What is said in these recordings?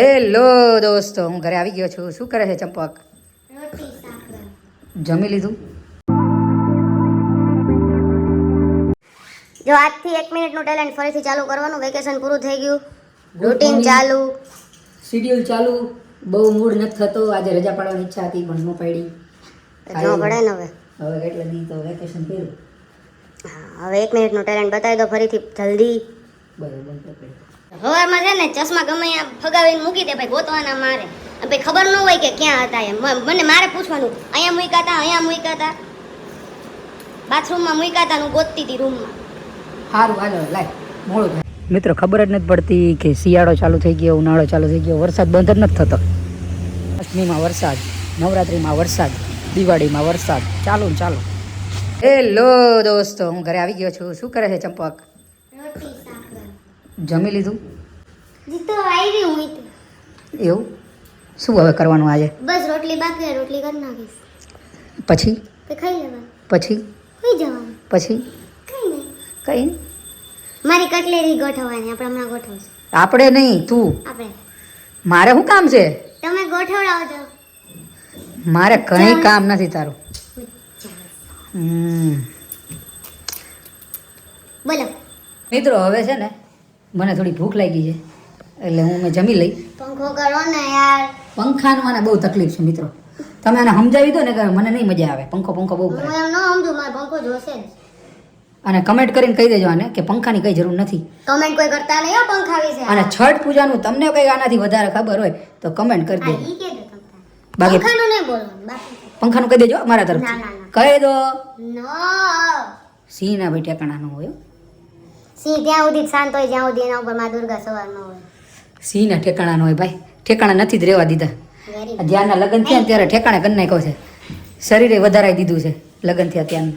Hello દોસ્તો, હું ઘરે આવી ગયો છું. શું કરે છે ચંપક? જમી લીધું? જો આજથી 1 મિનિટનું ટેલેન્ટ ફરીથી ચાલુ કરવાનું. વેકેશન પૂરું થઈ ગયું, રૂટીન ચાલુ, શિડ્યુલ ચાલુ. બહુ મૂડ નથી થતો. આજે રજા પાડવાની ઈચ્છા હતી પણ ન પાડી. જો પડે ને હવે કેટલા દી તો વેકેશન કર્યું. હા, હવે 1 મિનિટનું ટેલેન્ટ બતાવી દો ફરીથી જલ્દી. બરાબર. હવારમાં છે ને ચશ્મા ગમે ત્યાં ફગાવીને મૂકી દે ભાઈ, ગોતવાના મારે. અને ભાઈ ખબર ન હોય કે ક્યાં હતા એમ. મને મારે પૂછવાનું, અહીંયા મૂક્યા હતા, બાથરૂમમાં મૂક્યા હતા, હું ગોતતી હતી રૂમમાં. સારું, હાલો લાય, મોડું થાય. મિત્રો, ખબર જ નથી પડતી કે શિયાળો ચાલુ થઈ ગયો, ઉનાળો ચાલુ થઈ ગયો, વરસાદ બંધ જ નથી થતો. અષ્ટમીમાં વરસાદ, નવરાત્રિમાં વરસાદ, દિવાળીમાં વરસાદ, ચાલુ. હેલો દોસ્તો, હું ઘરે આવી ગયો છું. શું કરે છે ચંપક? જમી લીધું? એવું? શું હવે કરવાનું આજે? બસ રોટલી બાકી, રોટલી કરી નાખીશ. પછી ખાઈ લેવાનું. પછી હોઈ જવાનું. પછી કઈ નહીં. કઈ મારી કટલેરી ગોઠવવાની, આપણે હમણાં ગોઠવશું. આપણે નહીં, તું. આપણે. મારે શું કામ છે? તમે ગોઠવડાવજો. મારે કંઈ કામ નથી તારું. બોલો મિત્રો, હવે છે ને મને થોડી ભૂખ લાગી છે એટલે મેં જમી લઈ. પંખો કરો ને યાર. પંખાનું મને બહુ તકલીફ છે મિત્રો. તમે આને સમજાવી દો ને કે મને નહીં મજા આવે. પંખો બહુ હું કરે. એમ ન સમજુ, મારે પંખો જોશે જ. અને કમેન્ટ કરીને કહી દેજો આને કે પંખાની કઈ જરૂર નથી. કમેન્ટ કોઈ કરતા નહીં હો પંખા વિશે. અને છઠ પૂજાનું તમને કઈ આનાથી વધારે ખબર હોય તો કમેન્ટ કરી દેજો. ઈ કે દો તમે. બાકી પંખાનું નહીં બોલવાનું, બાકી પંખાનું કહી દેજો મારા ના, તરફથી. ના. કહી દો. નો. સિંહ ના ભાઈ ઠેકાણા ન હોય. સિંહ ત્યાં સુધી જ શાંત હોય જ્યાં સુધી એના ઉપર માં દુર્ગા સવાર ન હોય. સિંહ ના ઠેકાણા ન હોય ભાઈ. ઠેકાણા નથી જ રહેવા દીધા. વેરી આ જ્યારના લગ્ન થયા ને ત્યારે ઠેકાણે કરી નાખ્યો છે. શરીરે વધારાઈ દીધું છે લગ્ન થયા ત્યાંનું.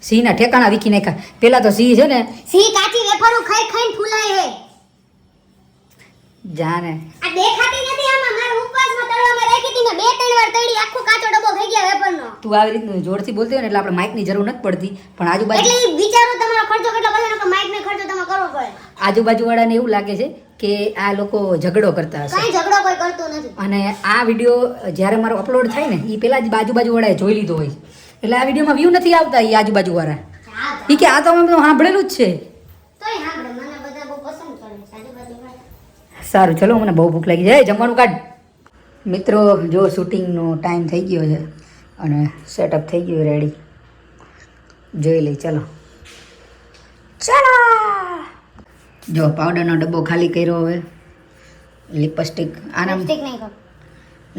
સિંહના ઠેકાણા વીખી નાખ્યા. પેલા તો સિંહ છે ને, સિંહ કાચી વેફરો ખાઈ ખાઈને ફૂલાય હે. જાને આ દેખાતી નથી આમાં. મારે ઉપવાસમાં તળવામાં રાખી હતી ને 2-3 વાર તળી, આખો કાચો ડબ્બો થઈ ગયા વેફરનો. તું આવી રીતનું જોરથી બોલતી હોય ને એટલે આપણે માઇકની જરૂર નથી પડતી. પણ આજુબાજુ એટલે ઈ વિચારો તમારો ખર્ચો કેટલો બધો કે માઇક ને ખર્ચો તમારે કરવો પડે. આજુબાજુવાળાને એવું લાગે છે કે આ લોકો ઝઘડો કરતા હશે. કાંઈ ઝઘડો કોઈ કરતો નથી. અને આ વિડીયો જ્યારે મારો અપલોડ થાય ને એ પેલા જ બાજુવાળાએ જોઈ લીધો હોય. એટલે આ વિડીયોમાં વ્યૂ નથી આવતા એ આજુબાજુવાળા. એ કે આ તો અમે બધું સાંભળેલું જ છે. તોય સાંભળો, મને બધા બહુ પસંદ કરે છે આજુબાજુવાળા. સારું, ચલો, મને બહુ ભૂખ લાગી છે. જમવાનું કાઢ. મિત્રો, જો શૂટિંગનો ટાઈમ થઈ ગયો છે અને સેટઅપ થઈ ગયું રેડી. જોઈ લઈ, ચલો. જો પાવડરનો ડબ્બો ખાલી કર્યો. હવે લિપસ્ટિક, આનામ લિપસ્ટિક નહીં કર.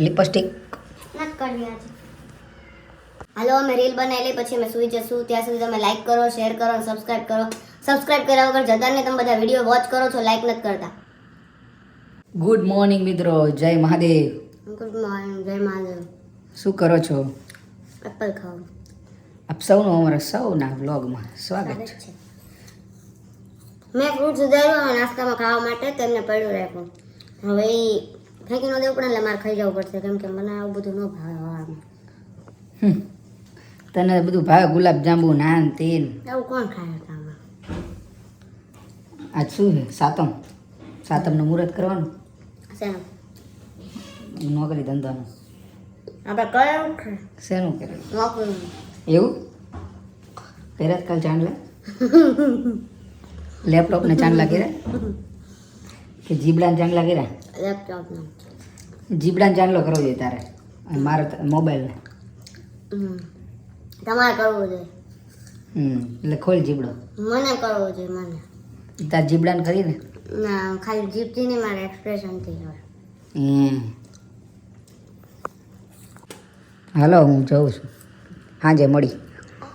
લિપસ્ટિક નત કરવી આજે. હાલો, અમે રીલ બનાવી લઈ પછી અમે સુઈ જશું. ત્યાં સુધી તમે લાઈક કરો, શેર કરો અને સબસ્ક્રાઇબ કરો. સબસ્ક્રાઇબ કર્યા વગર જતા ને તમે બધા વિડીયો વોચ કરો છો, લાઈક નથી કરતા. ગુડ મોર્નિંગ મિત્રો, જય મહાદેવ. ગુડ મોર્નિંગ, જય મહાદેવ. શું કરો છો? એપલ ખાઓ. આપ સૌનું અમારા સૌના વ્લોગમાં સ્વાગત છે. મેં ફ્રૂટ સુધાર્યું નાસ્તામાં ખાવા માટે, તેમને પડ્યું રાખ્યું. હવે એ ફેંકી ન દેવું પડે એટલે મારે ખાઈ જવું પડશે, કેમ કે મને આવું બધું ન ભાવે હવામાં. તને બધું ભાવે? ગુલાબ જાંબુ, નાન, તેલ. આવું કોણ ખાય હવામાં? આજ શું છે? સાતમનું મુહૂર્ત કરવાનું. શેનું? નોકરી ધંધાનું. આપણે કયું છે? શેનું કરે? નોકરીનું. એવું કર્યા કાલ ચાંદલા? લેપટોપને ચાંદલા કર્યા કે જીબડાને ચાંદલા કર્યા? લેપટોપનું. જીબડાને ચાંદલો કરવો જોઈએ તારે અને મારે મોબાઈલને. તમારે કરવું જોઈએ. એટલે ખોલ જીબડો. મને કરવું જોઈએ, મને. તાર જીબડાને કરીને ના, ખાલી જીભથી નહીં, મારે એક્સપ્રેશનથી હોય. હાલો, હું જઉં છું. હાજે મળી.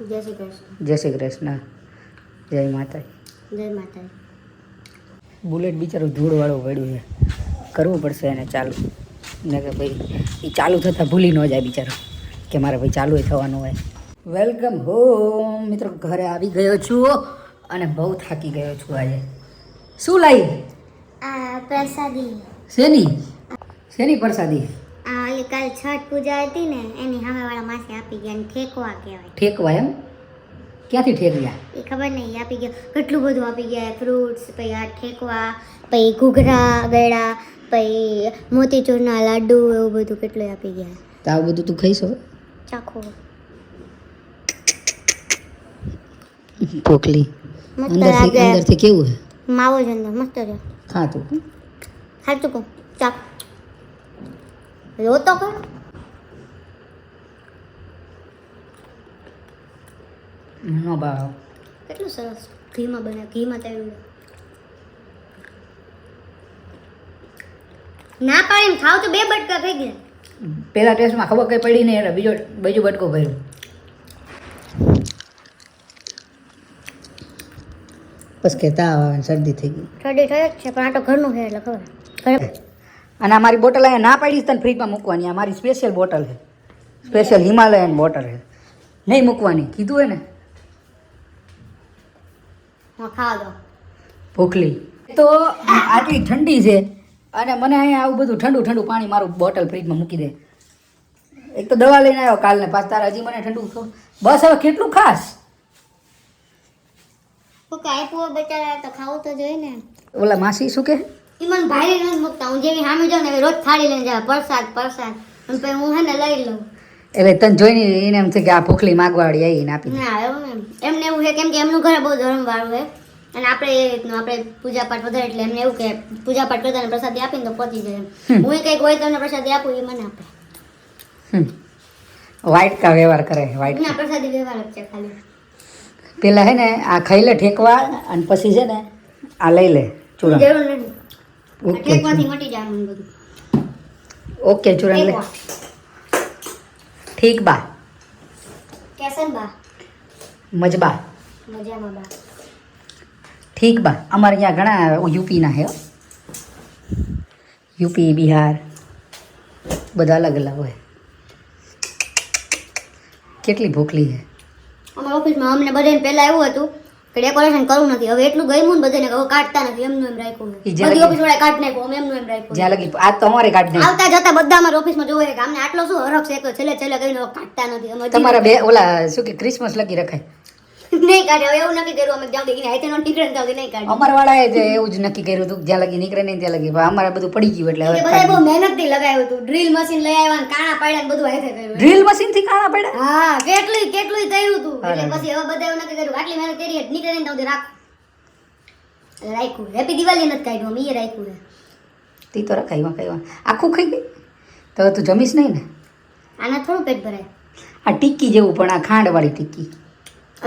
જય શ્રી કૃષ્ણ. જય શ્રી કૃષ્ણ. જય માતા. જય માતા. બુલેટ બિચારું ધૂળવાળું પડ્યું છે. કરવું પડશે એને ચાલુ. ને કે ભાઈ એ ચાલુ થતાં ભૂલી ન જાય બિચારો કે મારે ભાઈ ચાલુ થવાનું હોય. વેલકમ હોમ મિત્રો, ઘરે આવી ગયો છું અને બહુ થાકી ગયો છું આજે. શું લાવી? આ પ્રસાદી. શેની પ્રસાદી? આ ઓલી કાલ છઠ પૂજા હતી ને એની સામેવાળા માસે આપી ગયા ને ઠેકવા કહેવાય. ઠેકવા? એમ ક્યાંથી ઠેકવ્યા? એ ખબર નહીં, આપી ગયા કેટલું બધું આપી ગયા. ફ્રૂટ્સ, પછી આ ઠેકવા, પછી ઘૂઘરા ગળા, પછી મોતીચૂરના લાડુ એવું બધું કેટલું આપી ગયા. તો આવું બધું તું ખાઈશ હવે? ચાખો પોકલી મસ્ત લાગે. અંદરથી કેવું છે? માવો જ અંદર મસ્ત છે. ખા તું. સાચું કહું ચાખ રોતો કર. નો ભાવ. કેટલું સરસ ઘીમાં બને, ઘીમાં તળ્યું. ના પાડીને ખાવ તો 2 બટકા થઈ ગયા. પેલા ટેસ્ટમાં ખબર કઈ પડી નહીં એટલે બીજો બટકો ભર્યો. બસ કે તાવ આવે ને શરદી થઈ ગઈ. ઠંડી થઈ જ છે પણ આ તો ઘરનું છે એટલે ખબર. ઘરે અને અમારી બોટલ અહીંયા ના પાડીશ તને ફ્રીજમાં મૂકવાની. આ મારી સ્પેશિયલ બોટલ છે, સ્પેશિયલ હિમાલયન બોટલ છે, નહીં મૂકવાની કીધું હોય ને. હા ખાવા દો. ભૂખલી તો આટલી ઠંડી છે અને મને અહીંયા આવું બધું ઠંડુ ઠંડુ પાણી મારું બોટલ ફ્રીજમાં મૂકી દે. એક તો દવા લઈને આવ્યો કાલને પાછ તારા હજી મને ઠંડુ બસ હવે કેટલું ખાસ. ઓકે આપ્યો બચારા તો ખાવું તો જોઈએ ને. ઓલા માસી શું કે ઈ મને ભારે નથી મૂકતા. હું જેવી સામે જાઉં ને રોજ થાળી લઈને જાવ પ્રસાદ અને પછી હું હે ને લઈ લઉં. એટલે તને જોઈને એને એમ થાય કે આ ભૂખલી માગવાળી આવીને આપી દે. ના એવું એમ એમને એવું છે કેમ કે એમનું ઘરે બહુ ધર્મવાળું છે અને આપણે એ રીતનું આપણે પૂજા પાઠ વધારે એટલે એમને એવું કે પૂજા પાઠ કરતા પ્રસાદી આપીને તો પતી જાય. હું કંઈક હોય તો એમને પ્રસાદી આપું એ મને આપે. વ્હાઈટ કા વ્યવહાર કરે વ્હાઈટ. ના પ્રસાદી વ્યવહાર જ છે ખાલી. પેલા હે ને આ ખાઈ લે ઠેકવા અને પછી છે ને આ લઈ લે ચૂરણ. જરૂર નથી. ઓકે ઠેકવાથી મટી જાય મને બધું. ઓકે ચૂરણ લે. ઠીક બા. કેસન બા. મજબા. મજામાં બા. ઠીક બા. અમારે અહીંયા ઘણા યુપીના છે, યુપી બિહાર બધા અલગ અલગ હોય. કેટલી ભૂખલી છે. અમારા ઓફિસમાં અમને બધાને પહેલા એવું હતું કે ડેકોરેશન કરવું નથી. હવે એટલું ગમ્યું ને બધાને કે હવે કાઢતા નથી, એમનું એમ રાખ્યું છે. ઈ જ્યારે બધી ઓફિસ વાળા કાઢ નાખ્યું, અમે એમનું એમ રાખ્યું. જ્યાં લગી આજ તો અમારે કાઢ નહીં. આવતા જતા બધા અમારા ઓફિસમાં જોવે છે કે અમને આટલો શું હરખ છે કે છેલ્લે કઈને હવે કાઢતા નથી. અમે હજી તમારા બે ઓલા શું કે ક્રિસમસ લગી રખાય. નહીં કાઢે. હવે એવું નક્કી કર્યું અમે જ્યાં લગી હાથે નો નીકળે ને ત્યાં લગી નહીં કાઢે. અમારા વાળાએ જ એવું જ નક્કી કર્યું હતું જ્યાં લગી નીકળે નહીં ત્યાં લગી. પણ અમારે બધું પડી ગયું એટલે હવે બધા બહુ મહેનતથી લગાવ્યું હતું. ડ્રીલ મશીન લઈ આવ્યા ને કાણા પાડ્યા ને બધું હાથે કર્યું. ડ્રીલ મશીન થી કાણા પડ્યા. હા કેટલું કર્યું હતું. અરે. એટલે પછી હવે બધા એવું નક્કી કર્યું આટલી મહેનત કરી નીકળે ને ત્યાં સુધી રાખો. એટલે રાખ્યું. હેપી દિવાળી નથી કાઢ્યું, અમે એ રાખ્યું છે. તી તો રખાઈ ખાઈ આખું ખાઈ ગઈ તો તું જમીશ નહીં ને. આના થોડું પેટ ભરાય. આ ટિક્કી જેવું પણ આ ખાંડવાળી ટિક્કી.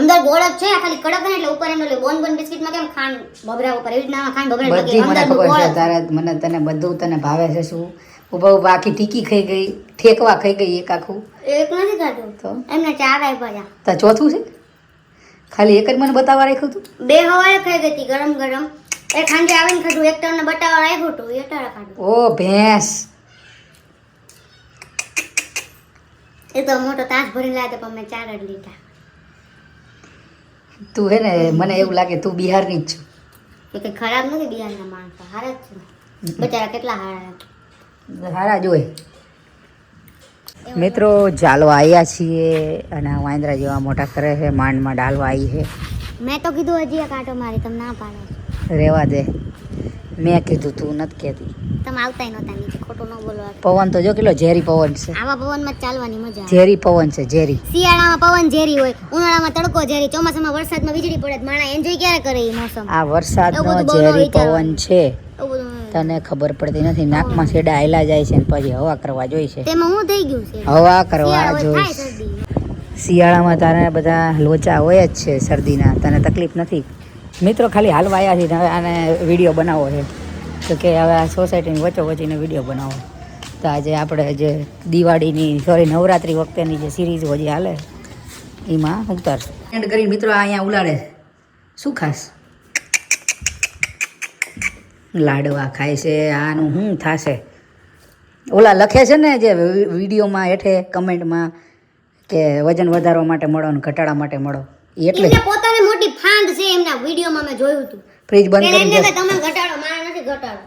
અંદર ગોળ જ છે ખાલી કડક ને એટલે ઉપર એમ એટલે બોન બિસ્કિટમાં કેમ ખાંડ બબરા ઉપર એવી રીતના ખાંડ બબરા બધી મને ખબર છે તારે મને તને બધું તને ભાવે છે શું. ઉભા ઉભા આખી ટિક્કી ખાઈ ગઈ, ઠેકવા ખાઈ ગઈ એક આખું. એક નથી ખાધું તો એમને ચાર આપ્યા. તો ચોથું છે ખાલી એક જ મને બતાવવા રાખ્યું હતું. 2 હવારે ખાઈ ગઈ હતી ગરમ ગરમ. એક ખાંડે આવીને ખાધું, એક તમને બટાવા રાખ્યું હતું એ તારા ખાધું. ઓ ભેંસ. એ તો મોટો તાસ ભરીને લાવ્યા પણ મેં 4 જ લીધા. તું હે ને મને એવું લાગે તું બિહારની જ છું. એ કંઈ ખરાબ નથી બિહારના માણસો હારા જ છે. બચારા કેટલા હારા. હારા જ હોય. મિત્રો ચાલવા આવ્યા છીએ અને આ વાંદરા જેવા મોટા કરે છે. માંડમાં ડાલવા આવી છે. મેં તો કીધું હજી એક આંટો મારી તમે ના પાડો. રહેવા દે. મેં કીધું તું નથી કહેતી. તમે આવતાય નહોતા નીચે, ખોટું ન બોલવા. પવન તો જો કેટલો ઝેરી પવન છે. આવા પવનમાં જ ચાલવાની મજા આવે. ઝેરી પવન છે ઝેરી. શિયાળામાં પવન ઝેરી હોય, ઉનાળામાં તડકો ઝેરી, ચોમાસામાં વરસાદમાં વીજળી પડે. માણા એન્જોય ક્યારે કરે એ મોસમ? આ વરસાદનો એવું બધું બહુ ઝેરી વિચારવાનું. પવન છે. એવું બધું તને ખબર પડતી નથી. નાકમાં છેડા હાયલા જાય છે ને પછી હવા કરવા જોઈશે. તેમાં હું થઈ ગયું છે. હવા કરવા શિયાળો થાય જોઈશે. શરદી. શિયાળામાં તારે બધા લોચા હોય જ છે શરદીના. તને તકલીફ નથી. મિત્રો ખાલી હાલવા આવ્યા છે હવે આને વિડીયો બનાવવો છે તો કે હવે આ સોસાયટીની વચ્ચોવચ્ચીને વિડીયો બનાવો. તો આજે આપણે જે દિવાળીની નવરાત્રિ વખતેની જે સિરીઝ હજી હાલે એમાં ઉતારશું. એન્ડ કરીને મિત્રો અહીંયા ઉલાડે શું ખાસ લાડવા ખાય છે. આનું શું થશે? ઓલા લખે છે ને જે વિડીયોમાં હેઠે કમેન્ટમાં કે વજન વધારવા માટે મળો ને ઘટાડા માટે મળો એટલે એમને પોતાને મોટી ફાંદ છે. એમના વિડીયોમાં મેં જોયું હતું. ફ્રીજ બંધ એમને કરી કે તમે ઘટાડો, મારે નથી ઘટાડો.